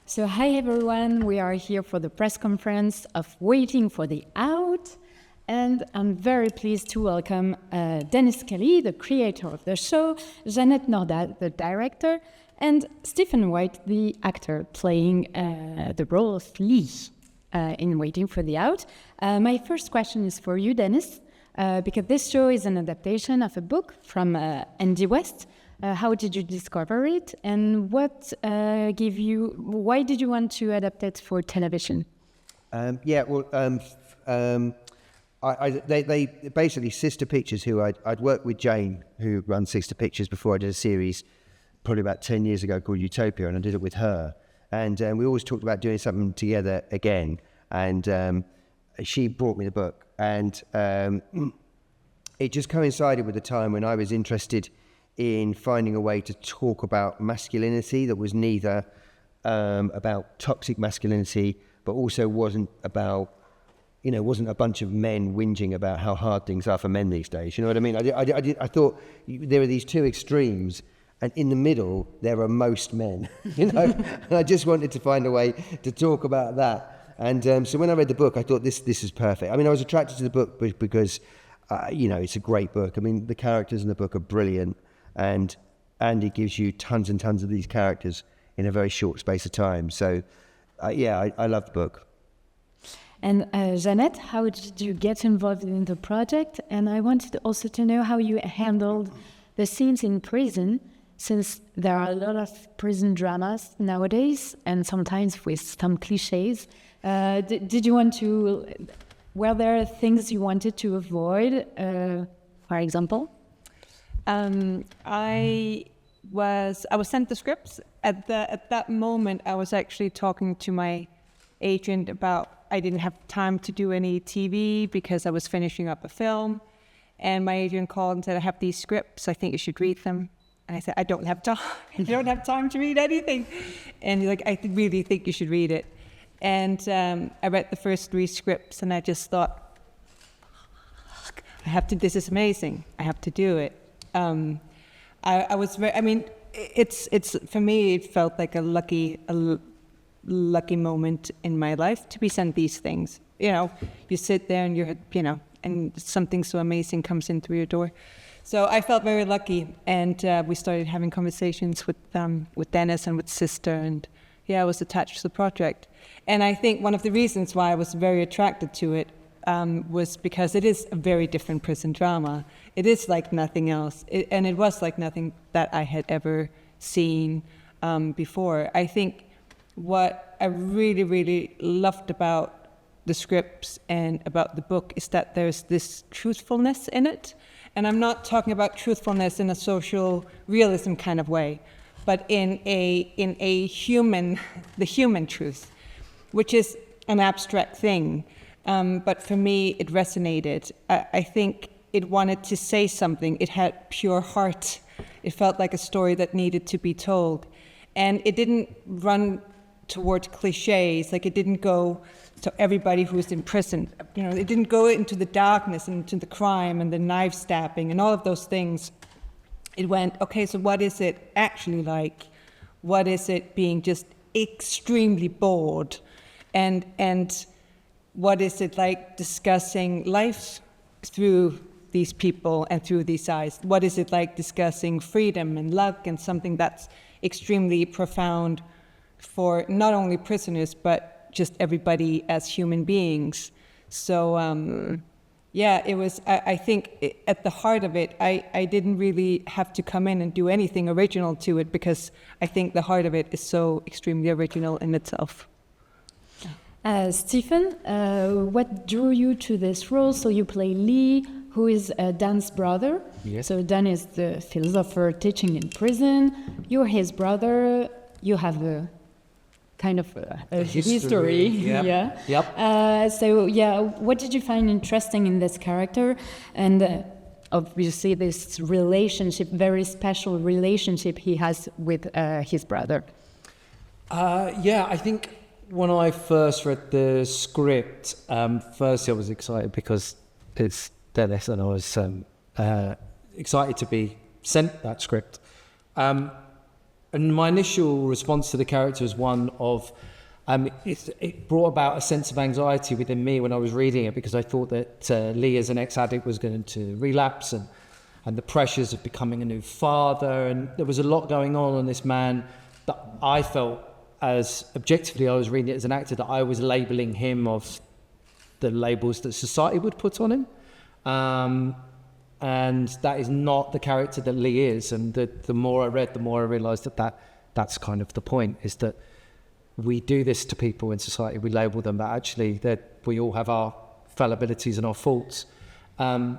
So hi everyone, we are here for the press conference of Waiting for the Out, and I'm very pleased to welcome Dennis Kelly, the creator of the show, Jeannette Nordhal, the director, and Stephen Wight, the actor playing the role of Lille in Waiting for the Out. My first question is for you, Dennis, because this show is an adaptation of a book from Andy West. How did you discover it, and why did you want to adapt it for television? They basically Sister Pictures, who I'd worked with Jane, who runs Sister Pictures, before I did a series probably about 10 years ago called Utopia, and I did it with her. And we always talked about doing something together again. And she brought me the book, and it just coincided with the time when I was interested in finding a way to talk about masculinity that was neither about toxic masculinity, but also wasn't about, wasn't a bunch of men whinging about how hard things are for men these days. You know what I mean? I thought there are these two extremes, and in the middle there are most men. And I just wanted to find a way to talk about that. And so when I read the book, I thought this is perfect. I mean, I was attracted to the book because it's a great book. I mean, the characters in the book are brilliant. And Andy gives you tons and tons of these characters in a very short space of time. So, I love the book. And Jeannette, how did you get involved in the project? And I wanted also to know how you handled the scenes in prison, since there are a lot of prison dramas nowadays, and sometimes with some cliches. Were there things you wanted to avoid, for example? I was sent the scripts. At that moment, I was actually talking to my agent about I didn't have time to do any TV because I was finishing up a film, and my agent called and said, "I have these scripts. I think you should read them." And I said, "I don't have time. I don't have time to read anything." And he's like, "I really think you should read it." And I read the first 3 scripts, and I just thought, "This is amazing. I have to do it." I was very, it's for me, it felt like a lucky moment in my life to be sent these things. You sit there and and something so amazing comes in through your door. So I felt very lucky, and we started having conversations with Dennis and with Sister, and I was attached to the project. And I think one of the reasons why I was very attracted to it was because it is a very different prison drama. It is like nothing else, and it was like nothing that I had ever seen before. I think what I really, really loved about the scripts and about the book is that there's this truthfulness in it. And I'm not talking about truthfulness in a social realism kind of way, but in a human, the human truth, which is an abstract thing. But for me, it resonated. I think it wanted to say something. It had pure heart. It felt like a story that needed to be told. And it didn't run towards cliches, like it didn't go to everybody who was in prison. It didn't go into the darkness and into the crime and the knife stabbing and all of those things. It went, okay, so what is it actually like? What is it being just extremely bored? And what is it like discussing life through these people and through these eyes? What is it like discussing freedom and luck and something that's extremely profound for not only prisoners, but just everybody as human beings? So, it was, I think at the heart of it, I didn't really have to come in and do anything original to it, because I think the heart of it is so extremely original in itself. Stephen, what drew you to this role? So you play Lee, who is Dan's brother. Yes. So Dan is the philosopher teaching in prison. You're his brother. You have a kind of a history. Yeah. Yep. What did you find interesting in this character? And obviously this relationship, very special relationship he has with his brother. I think when I first read the script, first I was excited because it's Dennis, and I was excited to be sent that script. And my initial response to the character was one of, it brought about a sense of anxiety within me when I was reading it, because I thought that Lee, as an ex-addict, was going to relapse, and the pressures of becoming a new father, and there was a lot going on in this man that I felt, as objectively I was reading it as an actor, that I was labelling him of the labels that society would put on him. And that is not the character that Lee is. And the more I read, the more I realised that's kind of the point, is that we do this to people in society, we label them, but actually that we all have our fallibilities and our faults. And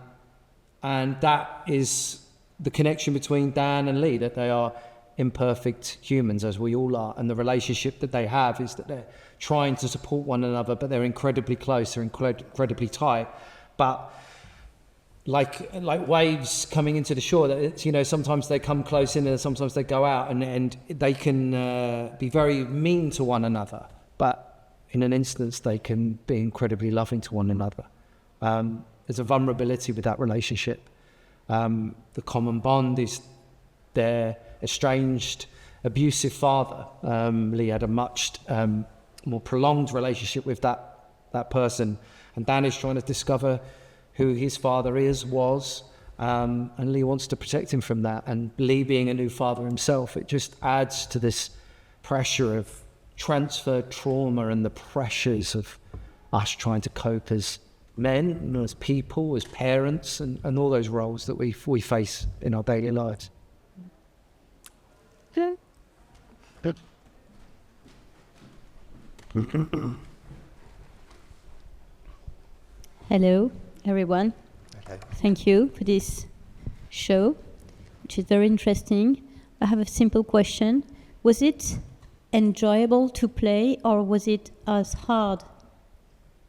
that is the connection between Dan and Lee, that they are imperfect humans, as we all are, and the relationship that they have is that they're trying to support one another, but they're incredibly close, they're incredibly tight, but like waves coming into the shore, that it's, you know, sometimes they come close in and sometimes they go out, and they can be very mean to one another, but in an instance they can be incredibly loving to one another. There's a vulnerability with that relationship. The common bond is their estranged, abusive father. Lee had a much more prolonged relationship with that person, and Dan is trying to discover who his father was, and Lee wants to protect him from that. And Lee being a new father himself, it just adds to this pressure of transferred trauma and the pressures of us trying to cope as men, and as people, as parents, and all those roles that we face in our daily lives. Hello, everyone. Okay. Thank you for this show, which is very interesting. I have a simple question. Was it enjoyable to play, or was it as hard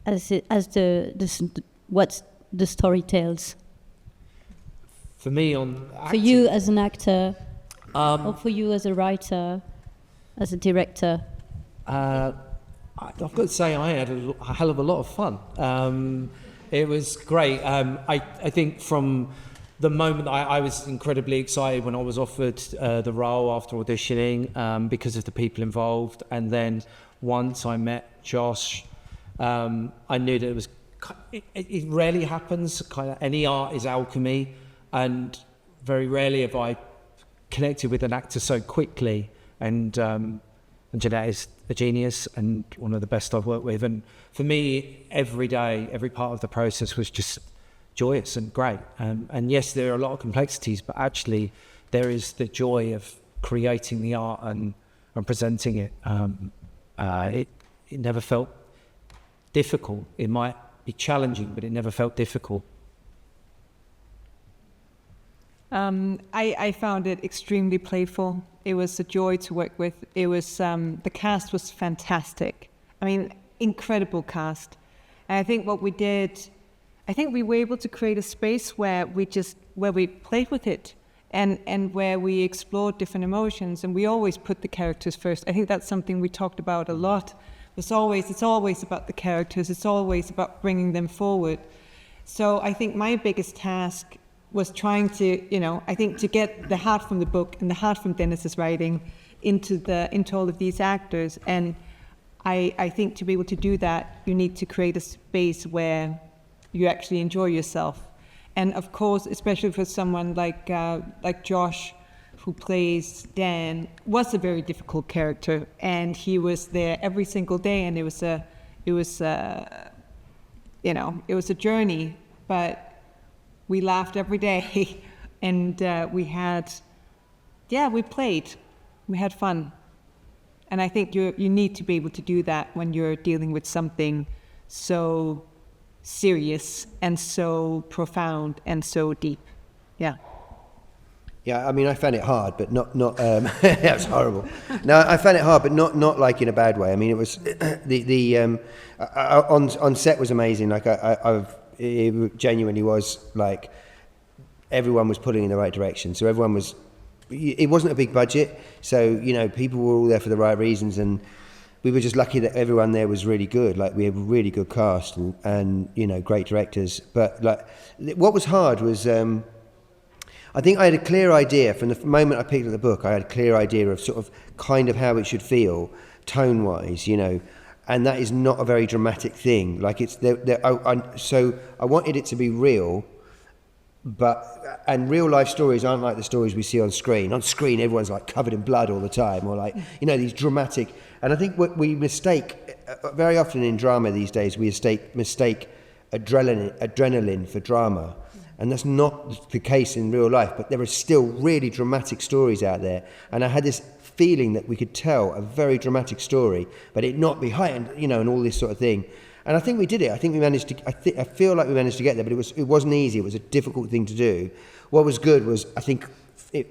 as what the story tells? For me, on acting, for you as an actor, or for you as a writer, as a director? I've got to say I had a hell of a lot of fun. It was great. I think from the moment I was incredibly excited when I was offered the role after auditioning, because of the people involved, and then once I met Josh, I knew that it rarely happens. Kind of any art is alchemy, and very rarely have I connected with an actor so quickly. And Jeannette is a genius and one of the best I've worked with. And for me, every day, every part of the process was just joyous and great. And yes, there are a lot of complexities, but actually there is the joy of creating the art and presenting it. It never felt difficult. It might be challenging, but it never felt difficult. I found it extremely playful. It was a joy to work with. It was the cast was fantastic. I mean, incredible cast. And I think what we did, I think we were able to create a space where we played with it, and where we explored different emotions, and we always put the characters first. I think that's something we talked about a lot. It's always about the characters. It's always about bringing them forward. So I think my biggest task was trying to, I think to get the heart from the book and the heart from Dennis's writing into all of these actors. And I think to be able to do that, you need to create a space where you actually enjoy yourself. And of course, especially for someone like Josh, who plays Dan, was a very difficult character, and he was there every single day, and it was a journey, but we laughed every day, and we played, we had fun. And I think you need to be able to do that when you're dealing with something so serious and so profound and so deep. Yeah. Yeah, I mean, I found it hard, but not. That was horrible. No, I found it hard, but not like in a bad way. I mean, it was on set was amazing. Like it genuinely was like everyone was pulling in the right direction. So everyone was. It wasn't a big budget, so people were all there for the right reasons, we were just lucky that everyone there was really good. Like, we had a really good cast and you know, great directors. But like, what was hard was, I think I had a clear idea from the moment I picked up the book. I had a clear idea of sort of kind of how it should feel, tone-wise, you know. And that is not a very dramatic thing. Like, it's so I wanted it to be real. And real life stories aren't like the stories we see on screen. On screen, everyone's like covered in blood all the time, or like, you know, these dramatic. And I think what we mistake very often in drama these days, we mistake adrenaline for drama, and that's not the case in real life. But there are still really dramatic stories out there, and I had this feeling that we could tell a very dramatic story, but it not be heightened, you know, and all this sort of thing. And I think we did it. I think we managed to. I feel like we managed to get there, but it wasn't easy. It was a difficult thing to do. What was good was, I think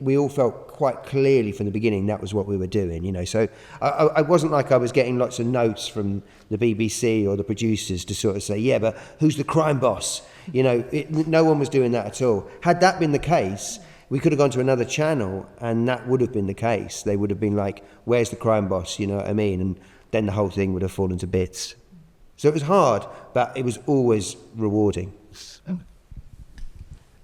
we all felt quite clearly from the beginning that was what we were doing. You know, so I wasn't like I was getting lots of notes from the BBC or the producers to sort of say, yeah, but who's the crime boss? You know, no one was doing that at all. Had that been the case, we could have gone to another channel, and that would have been the case. They would have been like, where's the crime boss? You know what I mean? And then the whole thing would have fallen to bits. So it was hard, but it was always rewarding.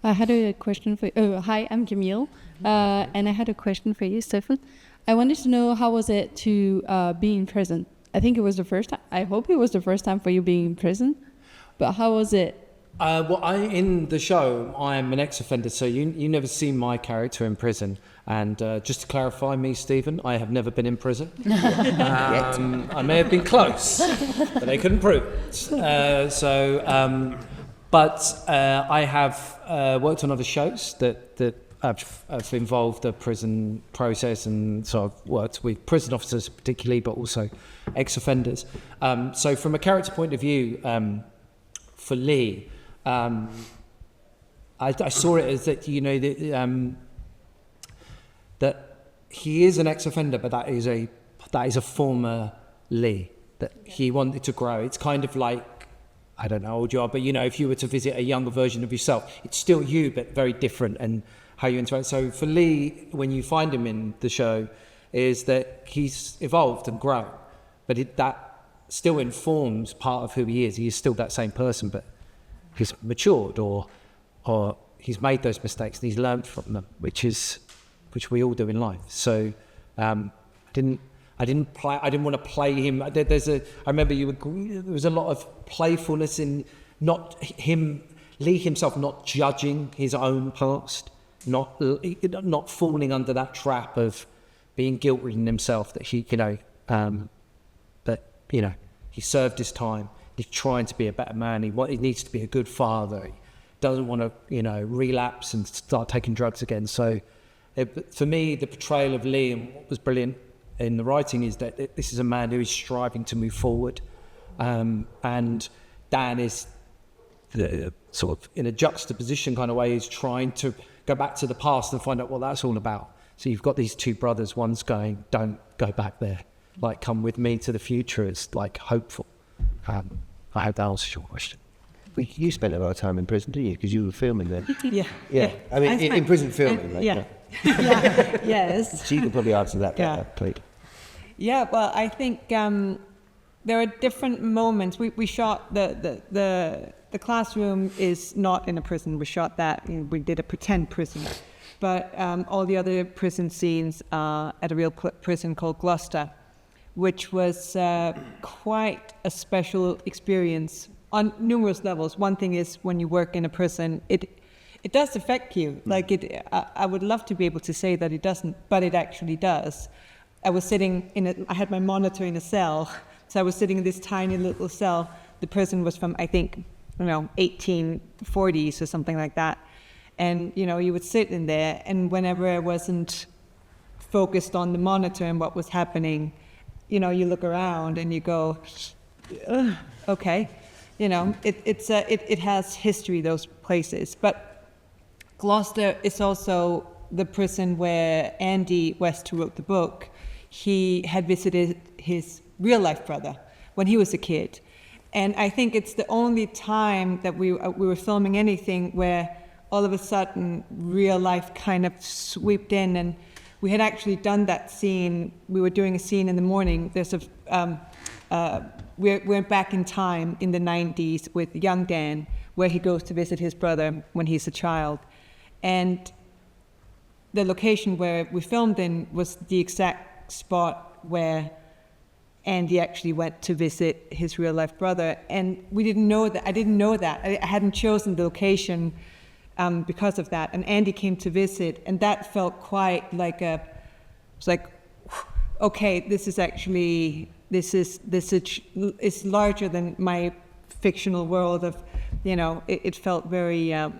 I had a question for you. Oh, hi, I'm Camille, and I had a question for you, Stephen. I wanted to know, how was it to be in prison? I think it was the first time. I hope it was the first time for you being in prison. But how was it? Well, in the show, I am an ex-offender, so you never see my character in prison. And just to clarify, me, Stephen, I have never been in prison. I may have been close, but they couldn't prove it. But I have worked on other shows that have involved the prison process, and so I've worked with prison officers particularly, but also ex-offenders. So from a character point of view, for Lee, I saw it as that, you know, that he is an ex-offender, but that is a former Lee, that he wanted to grow. It's kind of like, I don't know how old you are, but you know, if you were to visit a younger version of yourself, it's still you, but very different, and how you interact. So for Lee, when you find him in the show, is that he's evolved and grown, but that still informs part of who he is. He is still that same person, but he's matured, or he's made those mistakes and he's learned from them, which we all do in life. So I didn't want to play him. I remember there was a lot of playfulness in Lee himself not judging his own past, not falling under that trap of being guilt-ridden himself, that he, you know, but you know, he served his time. He's trying to be a better man. He needs to be a good father. He doesn't want to, you know, relapse and start taking drugs again. So for me, the portrayal of Lee, and what was brilliant in the writing, is that this is a man who is striving to move forward, and Dan is sort of in a juxtaposition kind of way, is trying to go back to the past and find out what that's all about. So you've got these two brothers, one's going, don't go back there, like, come with me to the future. It's like hopeful. I hope that answers your question. You spent a lot of time in prison, didn't you? Because you were filming then. Yeah. I mean, in prison filming. Like, yeah. Yes. So you can probably answer that better, please. Yeah, well, I think there are different moments. We shot the classroom is not in a prison. We shot that. We did a pretend prison, but all the other prison scenes are at a real prison called Gloucester, which was quite a special experience on numerous levels. One thing is, when you work in a prison, it does affect you. Like, I would love to be able to say that it doesn't, but it actually does. I was sitting I had my monitor in a cell, so I was sitting in this tiny little cell. The prison was from, I think, 1840s or something like that. And, you know, you would sit in there, and whenever I wasn't focused on the monitor and what was happening, you know, you look around and you go, okay. You know, it has history, those places. But Gloucester is also the prison where Andy West, who wrote the book, he had visited his real-life brother when he was a kid. And I think it's the only time that we were filming anything where all of a sudden real life kind of swept in, and we had actually done that scene. We were doing a scene in the morning. There's we're back in time in the 90s with young Dan, where he goes to visit his brother when he's a child. And the location where we filmed in was the exact spot where Andy actually went to visit his real life brother. And we didn't know that. I didn't know that. I hadn't chosen the location because of that. And Andy came to visit, and that felt quite like it's like, okay, this is it's larger than my fictional world of, it felt very, it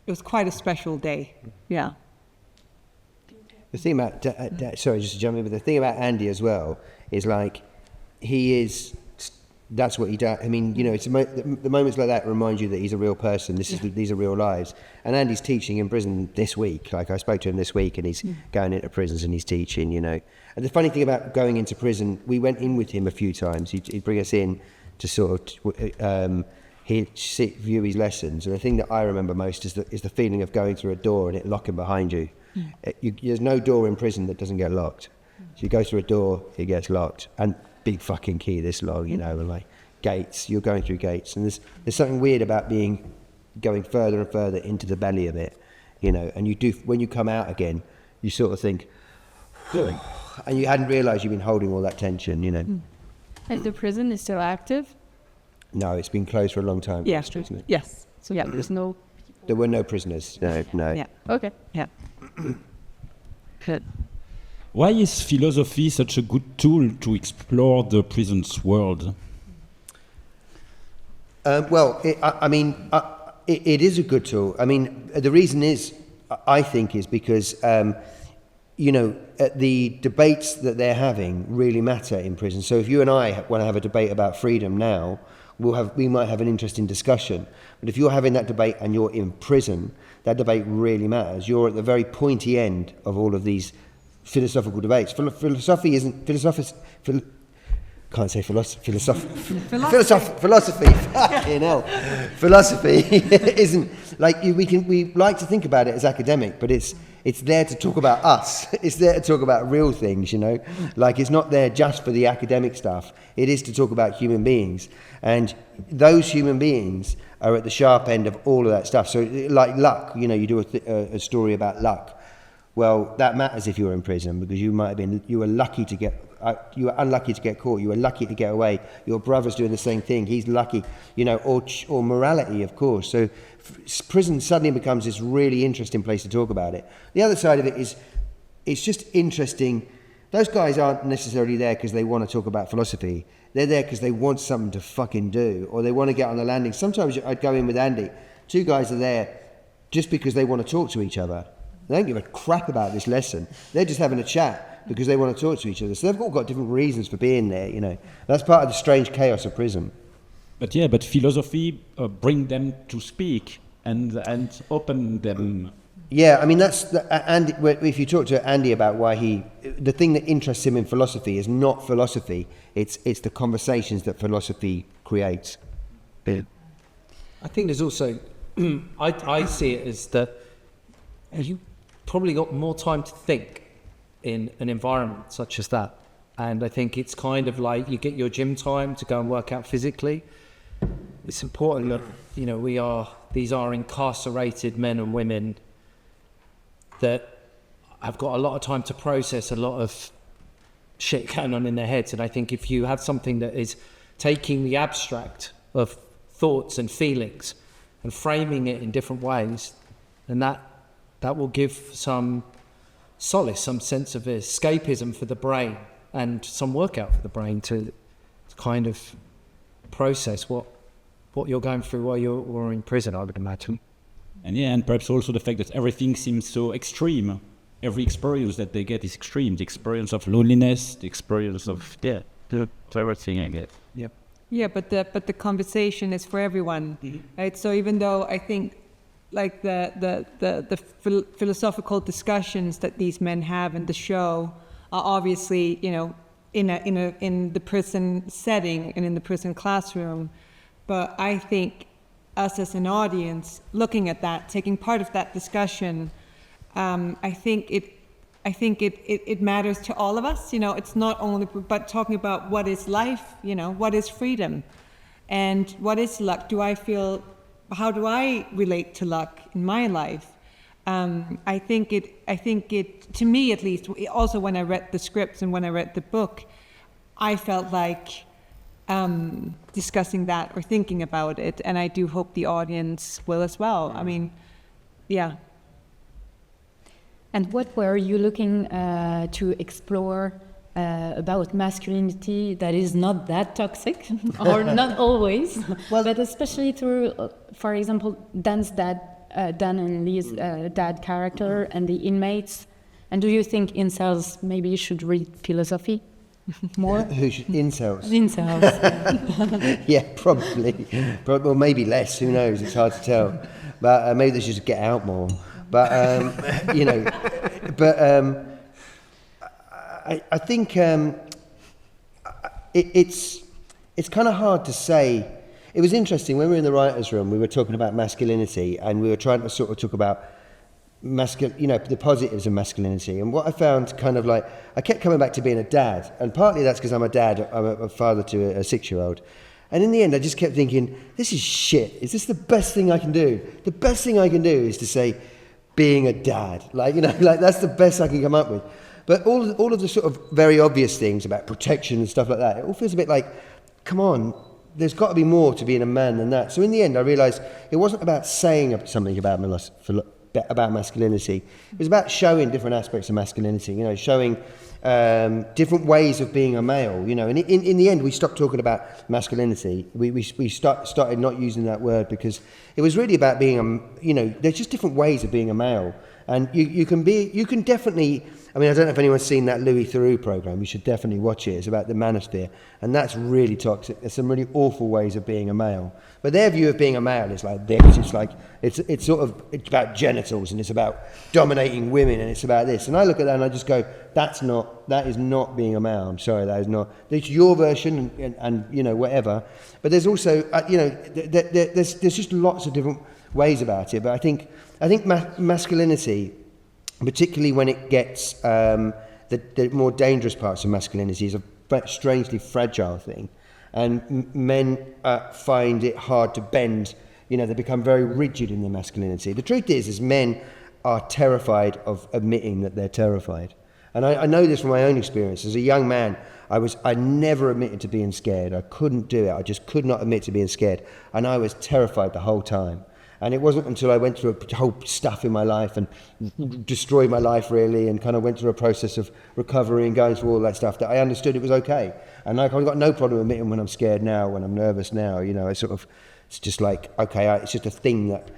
was quite a special day. Yeah. The thing about, sorry, just to jump in, but the thing about Andy as well is like, that's what he does. I mean, it's the moments like that remind you that he's a real person. These are real lives. And Andy's teaching in prison this week. Like, I spoke to him this week, and he's going into prisons and he's teaching, And the funny thing about going into prison, we went in with him a few times. He'd bring us in to sort of, he'd view his lessons. And the thing that I remember most is the feeling of going through a door and it locking behind you. There's no door in prison that doesn't get locked. So you go through a door, it gets locked. And big fucking key this long, and like gates, you're going through gates. And there's something weird about going further and further into the belly of it, and you do, when you come out again, you sort of think, and you hadn't realised you've been holding all that tension, And the prison is still active? No, it's been closed for a long time. Yeah. Yes. So yeah, there's no... There were no prisoners, no. Yeah. Okay. Yeah. Good. Why is philosophy such a good tool to explore the prison's world? It is a good tool. I mean, the reason is, I think, is because, the debates that they're having really matter in prison. So if you and I want to have a debate about freedom now, we might have an interesting discussion. But if you're having that debate and you're in prison, that debate really matters. You're at the very pointy end of all of these philosophical debates. Philosophy isn't can't say philosophy. Fucking hell. Philosophy isn't like we like to think about it as academic, but it's there to talk about us. It's there to talk about real things, Like, it's not there just for the academic stuff. It is to talk about human beings, and those human beings are at the sharp end of all of that stuff. So, like luck, you do a story about luck. Well, that matters if you were in prison, because you were unlucky to get caught, you were lucky to get away, your brother's doing the same thing, he's lucky, or morality, of course. So prison suddenly becomes this really interesting place to talk about it. The other side of it is, it's just interesting. Those guys aren't necessarily there because they want to talk about philosophy. They're there because they want something to fucking do, or they want to get on the landing. Sometimes I'd go in with Andy. Two guys are there just because they want to talk to each other. They don't give a crap about this lesson. They're just having a chat because they want to talk to each other. So they've all got different reasons for being there, That's part of the strange chaos of prison. But philosophy bring them to speak and open them. Yeah, I mean, Andy, if you talk to Andy about why the thing that interests him in philosophy is not philosophy, it's the conversations that philosophy creates. I think there's also, I see it as that you probably got more time to think in an environment such as that. And I think it's kind of like you get your gym time to go and work out physically. It's important that, these are incarcerated men and women that have got a lot of time to process a lot of shit going on in their heads. And I think if you have something that is taking the abstract of thoughts and feelings and framing it in different ways, then that will give some solace, some sense of escapism for the brain, and some workout for the brain to kind of process what you're going through while you're in prison, I would imagine. And perhaps also the fact that everything seems so extreme. Every experience that they get is extreme. The experience of loneliness, the experience of everything I get. Yep. Yeah, but the conversation is for everyone, right? So even though I think, like the philosophical discussions that these men have in the show are obviously, in the prison setting and in the prison classroom, but I think us as an audience looking at that, taking part of that discussion, I think I think it matters to all of us. It's not only but talking about what is life. What is freedom, and what is luck. How do I relate to luck in my life? I think it, to me at least, also when I read the scripts and when I read the book, I felt like discussing that or thinking about it, and I do hope the audience will as well. I mean, yeah. And what were you looking to explore about masculinity that is not that toxic, or not always, but especially through, for example, Dan and Lee's dad character and the inmates? And do you think incels maybe should read philosophy more? Who should incels? Incels. Yeah, probably. Well, maybe less. Who knows? It's hard to tell. But maybe they should just get out more. But I think it's kind of hard to say. It was interesting when we were in the writers' room. We were talking about masculinity, and we were trying to sort of talk about the positives of masculinity. And what I found kind of like, I kept coming back to being a dad, and partly that's because I'm a dad. I'm a father to a 6-year-old. And in the end, I just kept thinking, this is shit. Is this the best thing I can do? The best thing I can do is to say, being a dad. Like that's the best I can come up with. But all of the sort of very obvious things about protection and stuff like that, it all feels a bit like, come on, there's got to be more to being a man than that. So in the end, I realised it wasn't about saying something about masculinity. It was about showing different aspects of masculinity, showing different ways of being a male, And in the end, we stopped talking about masculinity. We started not using that word because it was really about being there's just different ways of being a male. And you can definitely, I mean, I don't know if anyone's seen that Louis Theroux program. You should definitely watch it. It's about the manosphere, and that's really toxic. There's some really awful ways of being a male. But their view of being a male is like this. It's like it's about genitals, and it's about dominating women, and it's about this. And I look at that and I just go, that is not being a male. I'm sorry, that is not. It's your version, and whatever. But there's also there's just lots of different ways about it. But I think masculinity, particularly when it gets the more dangerous parts of masculinity, is a strangely fragile thing, and men find it hard to bend. They become very rigid in their masculinity. The truth is men are terrified of admitting that they're terrified, and I know this from my own experience. As a young man, I never admitted to being scared. I couldn't do it. I just could not admit to being scared, and I was terrified the whole time. And it wasn't until I went through a whole stuff in my life and destroyed my life really, and kind of went through a process of recovery and going through all that stuff, that I understood it was okay. And I've got no problem admitting when I'm scared now, when I'm nervous now. It's just like, okay, it's just a thing that,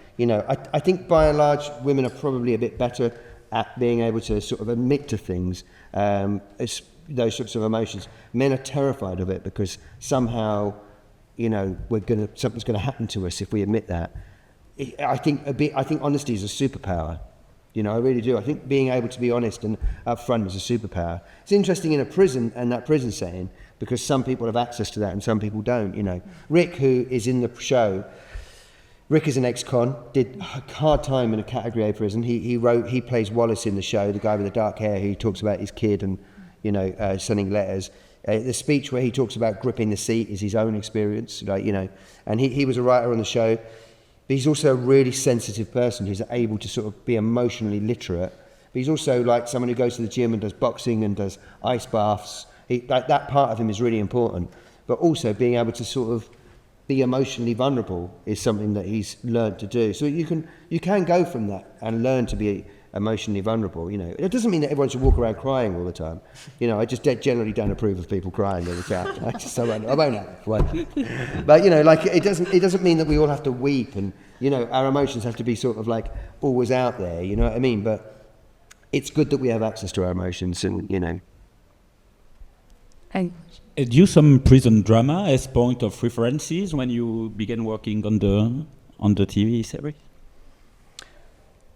I think by and large women are probably a bit better at being able to sort of admit to things, those sorts of emotions. Men are terrified of it because somehow, something's going to happen to us if we admit that. I think honesty is a superpower. I really do. I think being able to be honest and upfront is a superpower. It's interesting in a prison and that prison setting because some people have access to that and some people don't. Rick, who is in the show, Rick is an ex-con, did a hard time in a Category A prison. He plays Wallace in the show, the guy with the dark hair who talks about his kid and sending letters. The speech where he talks about gripping the seat is his own experience, and he was a writer on the show. But he's also a really sensitive person who's able to sort of be emotionally literate. But he's also like someone who goes to the gym and does boxing and does ice baths. That part of him is really important. But also being able to sort of be emotionally vulnerable is something that he's learned to do. So you can go from that and learn to be emotionally vulnerable. It doesn't mean that everyone should walk around crying all the time. I just generally don't approve of people crying all the time. I won't have it. But it doesn't mean that we all have to weep and our emotions have to be sort of like always out there. You know what I mean? But it's good that we have access to our emotions, and And use some prison drama as point of references when you began working on the TV series.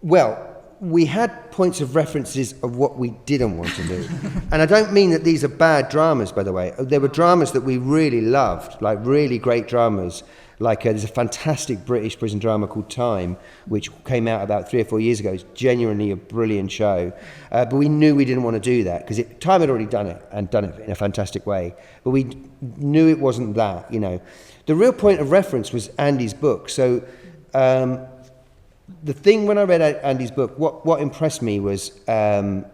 Well, we had points of references of what we didn't want to do. And I don't mean that these are bad dramas, by the way. There were dramas that we really loved, like really great dramas. Like there's a fantastic British prison drama called Time, which came out about 3 or 4 years ago. It's genuinely a brilliant show. But we knew we didn't want to do that because Time had already done it and done it in a fantastic way. But we knew it wasn't that, you know. The real point of reference was Andy's book. So the thing when I read Andy's book, what impressed me was the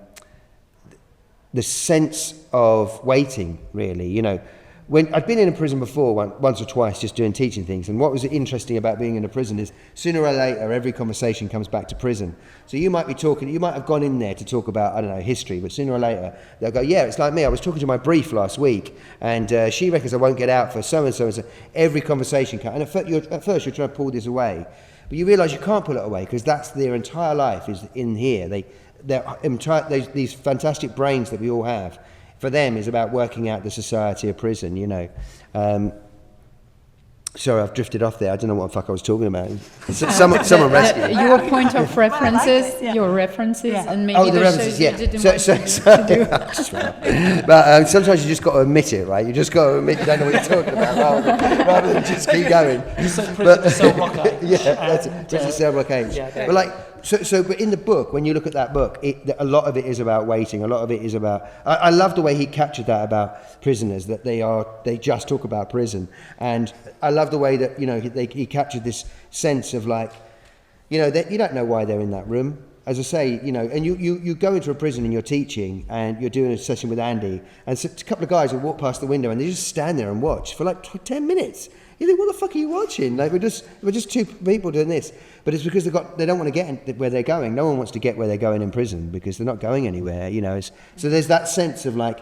sense of waiting, really, you know. When I'd been in a prison before once or twice just doing teaching things, and what was interesting about being in a prison is sooner or later every conversation comes back to prison. So you might have gone in there to talk about, I don't know, history, but sooner or later they'll go, yeah, it's like me, I was talking to my brief last week and she reckons I won't get out for so and so and so. Every conversation comes, and at first you're trying to pull this away, but you realise you can't pull it away because that's their entire life is in here. These fantastic brains that we all have, for them is about working out the society of prison, you know. Sorry, I've drifted off there. I don't know what the fuck I was talking about. Someone rescue me. Your point of references, your references, and maybe the references, yeah. But sometimes you just got to admit it, right? You just got to admit you don't know what you're talking about, rather than just keep going. Cell blockade. Yeah, that's it. Prison cell blockades. Yeah, but like, but in the book, when you look at that book, a lot of it is about waiting. A lot of it is about. I love the way he captured that about prisoners. That they just talk about prison, and I love the way that, you know, he captured this sense of like, you know, that you don't know why they're in that room. As I say, you know, and you go into a prison and you're teaching and you're doing a session with Andy, and so a couple of guys will walk past the window and they just stand there and watch for like 10 minutes. You think, what the fuck are you watching? Like we're just two people doing this, but it's because they don't want to get where they're going. No one wants to get where they're going in prison because they're not going anywhere. You know, so there's that sense of like.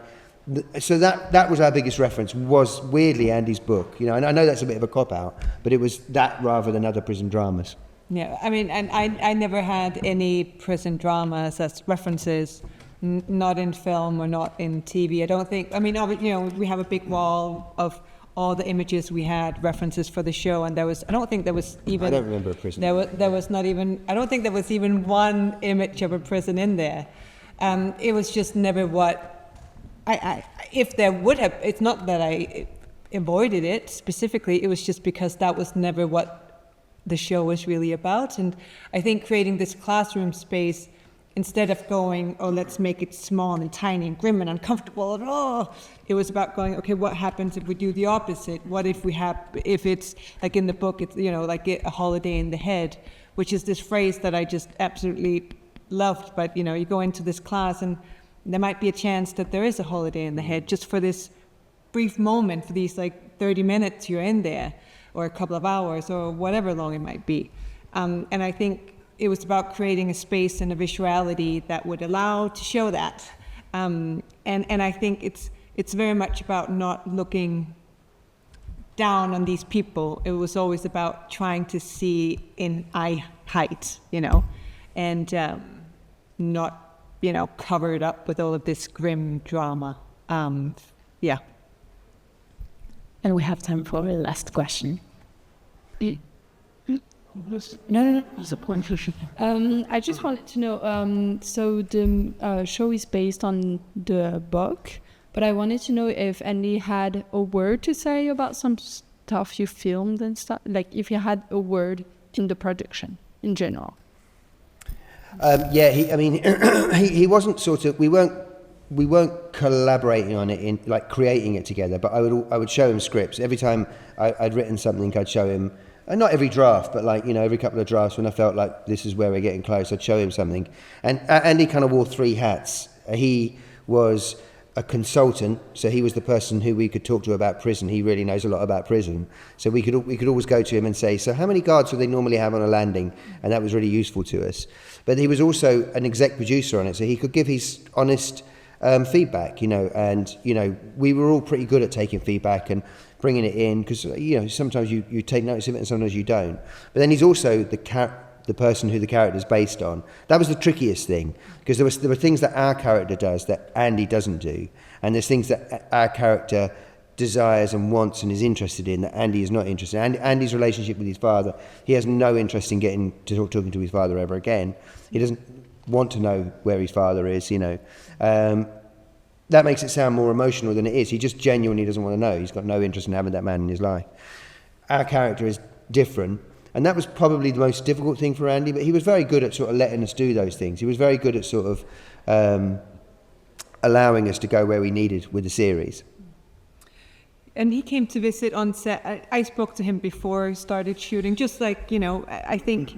So that was our biggest reference, was weirdly Andy's book, you know, and I know that's a bit of a cop-out, but it was that rather than other prison dramas. Yeah, I mean, and I never had any prison dramas as references, not in film or not in TV. I don't think, I mean, you know, we have a big wall of all the images we had, references for the show, and I don't think there was even... I don't remember a prison. There was not even, I don't think there was even one image of a prison in there. It was just never what... if there would have, it's not that I avoided it specifically, it was just because that was never what the show was really about. And I think creating this classroom space, instead of going, oh, let's make it small and tiny and grim and uncomfortable, and it was about going, okay, what happens if we do the opposite? What if if it's, like in the book, it's, you know, like a holiday in the head, which is this phrase that I just absolutely loved. But, you know, you go into this class and there might be a chance that there is a holiday in the head just for this brief moment, for these like 30 minutes you're in there, or a couple of hours, or whatever long it might be. And I think it was about creating a space and a visuality that would allow to show that. And I think it's very much about not looking down on these people. It was always about trying to see in eye height, you know, and not, you know, covered up with all of this grim drama. Yeah. And we have time for a last question. No. It's a point. I just wanted to know, so the show is based on the book, but I wanted to know if Andy had a word to say about some stuff you filmed and stuff, like if you had a word in the production in general. He wasn't sort of. We weren't collaborating on it in like creating it together. But I would show him scripts every time I'd written something. I'd show him, and not every draft, but like, you know, every couple of drafts when I felt like this is where we're getting close. I'd show him something, and he kind of wore three hats. He was a consultant, so he was the person who we could talk to about prison. He really knows a lot about prison, so we could always go to him and say, so how many guards would they normally have on a landing? And that was really useful to us. But he was also an exec producer on it, so he could give his honest feedback, you know. And, you know, we were all pretty good at taking feedback and bringing it in, because, you know, sometimes you take notice of it and sometimes you don't. But then he's also the person who the character is based on. That was the trickiest thing, because there were things that our character does that Andy doesn't do, and there's things that our character desires and wants and is interested in that Andy is not interested in. Andy's relationship with his father, he has no interest in getting to talking to his father ever again. He doesn't. want to know where his father is, you know. That makes it sound more emotional than it is. He just genuinely doesn't want to know. He's got no interest in having that man in his life. Our character is different, and that was probably the most difficult thing for Andy, but he was very good at sort of letting us do those things. He was very good at sort of allowing us to go where we needed with the series. And he came to visit on set. I spoke to him before he started shooting, just like, you know, I think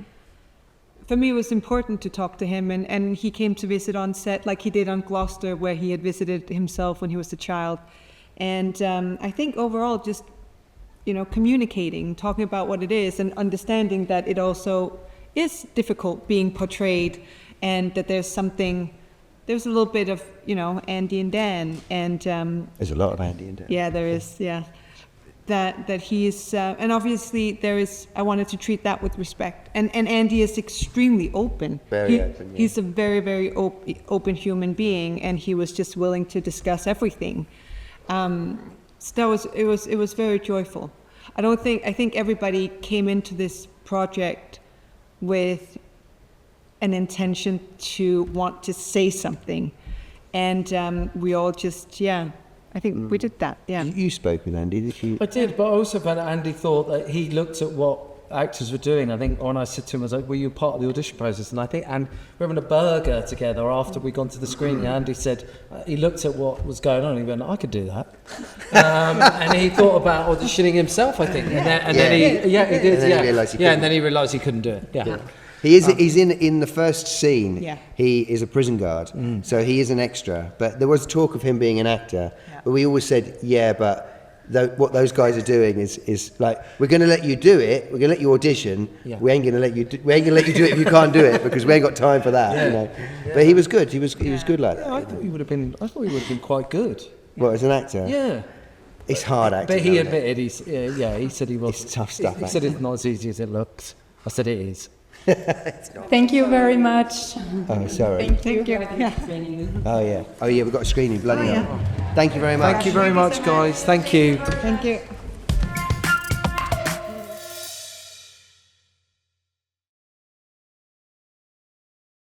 for me it was important to talk to him, and he came to visit on set like he did on Gloucester, where he had visited himself when he was a child. And I think overall just, you know, communicating, talking about what it is, and understanding that it also is difficult being portrayed, and that there's a little bit of, you know, Andy and Dan, and There's a lot of Andy and Dan. yeah, there is, yeah. That he's, and obviously there is, I wanted to treat that with respect. And Andy is extremely open. Very open, yeah. He's a very, very open human being, and he was just willing to discuss everything. So it was very joyful. I think everybody came into this project with an intention to want to say something. And we all just, I think we did that, yeah. You spoke with Andy, did you? I did, but I also found that Andy thought that he looked at what actors were doing. I think when I said to him, I was like, were you part of the audition process? And I think, and we were having a burger together after we'd gone to the screening. Andy said, he looked at what was going on and he went, I could do that. And he thought about auditioning himself, I think. And then he did, and then he realised he couldn't do it. Yeah. He's in the first scene. Yeah. He is a prison guard, so he is an extra. But there was talk of him being an actor. But we always said, but what those guys are doing is like, we're going to let you do it. We're going to let you audition. Yeah. We ain't going to let you do it if you can't do it, because we ain't got time for that. You know. Yeah. But he was good. He was good like that. I thought he would have been quite good. What, as an actor? Yeah. It's hard acting. But he admitted he said he was. It's tough stuff. He said it's not as easy as it looks. I said it is. Thank you very much. Oh, sorry. Thank you. Oh, yeah. We've got a screening. Bloody hell. Thank you very much. Thank you very much, guys. Thank you. Thank you.